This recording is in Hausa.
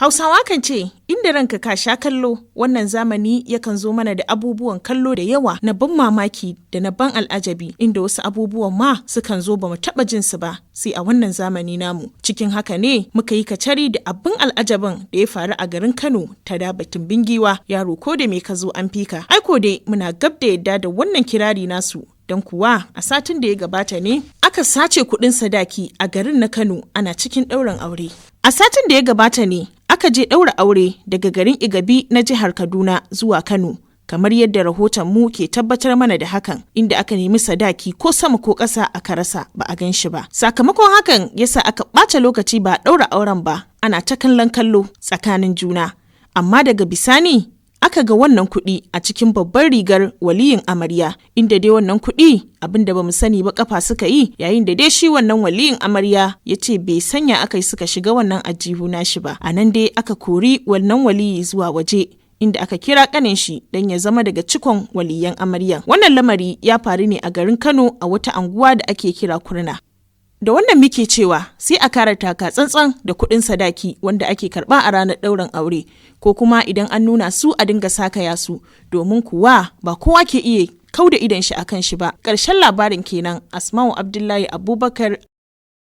Hausawa kan ce, inda ranka ka sha kallo, wannan zamani yakan zo mana da abubuwan kallo da yawa na ban mamaki da na ban al'ajabi, inda wasu abubuwan ma sukan zo ba mu taɓa jin su ba, sai a wannan zamani namu. Cikin haka ne muka yi kacari da abin al'ajabin da ya faru a garin Kano ta dabatin bingiwa, yaro ko da me ka zo an fika. Aiko dai muna gab da yadda da wannan kirari nasu. Don kuwa a satin da ya gabata ne aka sace kuɗin sadaki a garin na Kano ana cikin ɗaurin aure. A satin da ya gabata ne aka je ɗaura aure daga garin Igabi na jihar Kaduna zuwa Kano, kamar yadda rahoton mu ke tabbatar mana da hakan, inda aka nemi sadaki ko sama ko ƙasa aka rasa ba a gan shi ba. Sakamakon hakan yasa aka ɓata lokaci ba a ɗaura auren ba, ana ta kallon kallo tsakanin juna. Amma daga bisani aka ga wannan kuɗi a cikin babbar rigar waliyin amarya, inda dai wannan kuɗi abin da bamu sani ba kafa suka yi, yayin da dai shi wannan waliyin amarya ya ce bai sanya aka yi suka shiga wannan ajihu nashi ba. A nan dai aka kori wannan waliyi zuwa waje, inda aka kira kanin shi don ya zama daga cikon waliyan amarya. Wannan lamari ya faru ne a garin Kano a wata anguwa da ake kira Kurna. Da wannan muke cewa sai a kara taka tsantsan da kuɗin sadaki wanda ake karɓa a ranar ɗaurin aure, ko kuma idan an nuna su a dinga sakaya su, domin kuwa ba kowa ke iya kauda idon shi akan shi ba. Ƙarshen labarin kenan. Asma'u Abdullahi Abubakar,